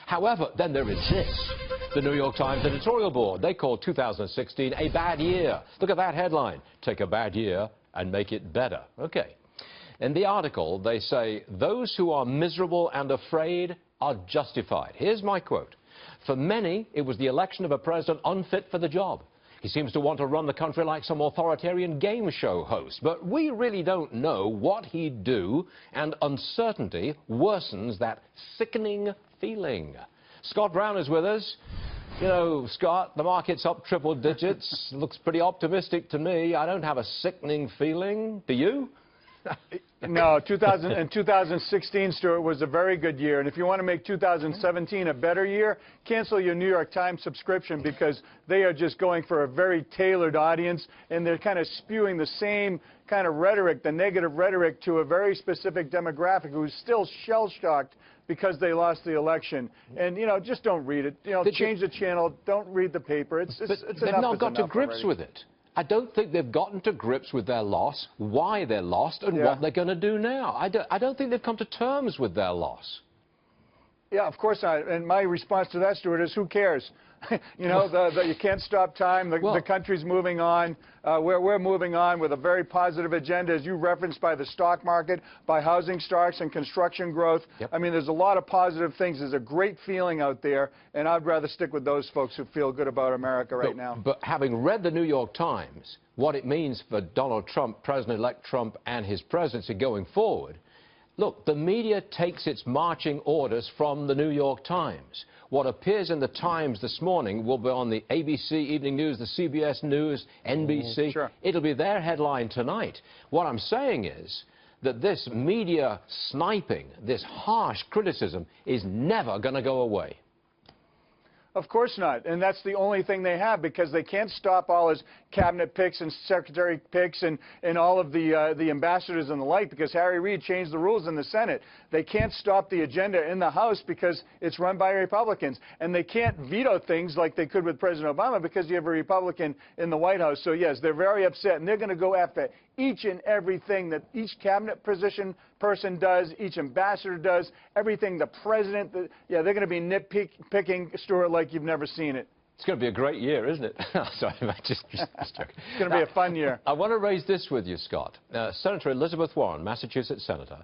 However, then there is this. The New York Times editorial board, they called 2016 a bad year. Look at that headline. Take a bad year and make it better. Okay. In the article, they say, those who are miserable and afraid are justified. Here's my quote. For many, it was the election of a president unfit for the job. He seems to want to run the country like some authoritarian game show host. But we really don't know what he'd do, and uncertainty worsens that sickening feeling. Scott Brown is with us. You know, Scott, the market's up triple digits. Looks pretty optimistic to me. I don't have a sickening feeling. Do you? No, 2016, Stuart, was a very good year. And if you want to make 2017 a better year, cancel your New York Times subscription, because they are just going for a very tailored audience, and they're kind of spewing the same kind of rhetoric, the negative rhetoric, to a very specific demographic who's still shell-shocked because they lost the election. And, you know, just don't read it. You know, change the channel. Don't read the paper. It's they've not got to grips with it. I don't think they've gotten to grips with their loss, why they're lost, and what they're going to do now. I don't think they've come to terms with their loss. Yeah, of course not. And my response to that, Stuart, is who cares? You know, you can't stop time. The country's moving on. We're moving on with a very positive agenda, as you referenced, by the stock market, by housing starts and construction growth. I mean, there's a lot of positive things. There's a great feeling out there, and I'd rather stick with those folks who feel good about America right now. But having read the New York Times, what it means for Donald Trump, President-elect Trump, and his presidency going forward, look, the media takes its marching orders from the New York Times. What appears in the Times this morning will be on the ABC Evening News, the CBS News, NBC. It'll be their headline tonight. What I'm saying is that this media sniping, this harsh criticism, is never going to go away. Of course not. And that's the only thing they have, because they can't stop all his cabinet picks and secretary picks and all of the ambassadors and the like, because Harry Reid changed the rules in the Senate. They can't stop the agenda in the House because it's run by Republicans. And they can't veto things like they could with President Obama, because you have a Republican in the White House. So, yes, they're very upset, and they're going to go after each and everything that each cabinet person does, each ambassador does, everything the president, they're going to be nitpicking, Stuart, like you've never seen it. It's going to be a great year, isn't it? Sorry, I'm just joking. It's going to be a fun year. I want to raise this with you, Scott. Senator Elizabeth Warren, Massachusetts senator,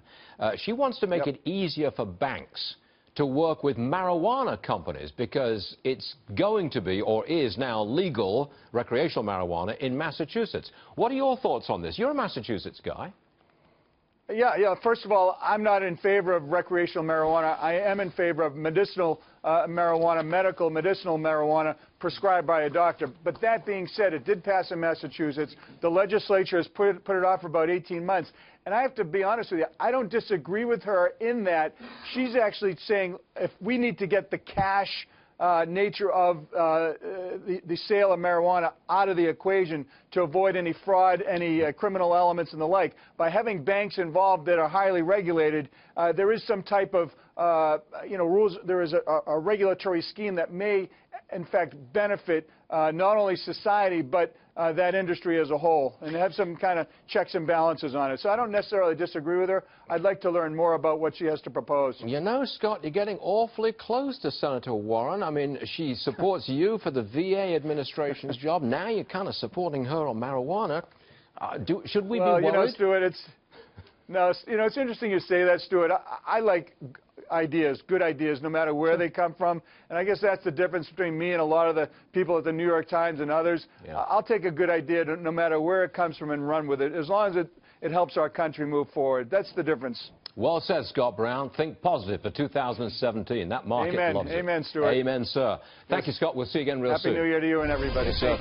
she wants to make it easier for banks to work with marijuana companies, because it's going to be, or is now, legal recreational marijuana in Massachusetts. What are your thoughts on this? You're a Massachusetts guy. Yeah. First of all, I'm not in favor of recreational marijuana. I am in favor of medicinal marijuana, medicinal marijuana prescribed by a doctor. But that being said, it did pass in Massachusetts. The legislature has put it off for about 18 months. And I have to be honest with you, I don't disagree with her in that she's actually saying if we need to get the cash nature of the sale of marijuana out of the equation to avoid any fraud, any criminal elements and the like. By having banks involved that are highly regulated, there is some type of rules. There is a regulatory scheme that may, in fact, benefit not only society but that industry as a whole, and have some kind of checks and balances on it. So I don't necessarily disagree with her. I'd like to learn more about what she has to propose. You know, Scott, you're getting awfully close to Senator Warren. I mean, she supports you for the VA administration's job. Now you're kind of supporting her on marijuana. Should we be worried? Well, you know, Stuart, it's interesting you say that, Stuart. I like ideas, good ideas, no matter where they come from. And I guess that's the difference between me and a lot of the people at the New York Times and others. I'll take a good idea no matter where it comes from and run with it, as long as it helps our country move forward. That's the difference. Well said, Scott Brown. Think positive for 2017. That market loves it. Amen, Stuart. Amen, sir. Thank you, Scott. We'll see you again real soon. Happy New Year to you and everybody. Yes, sir.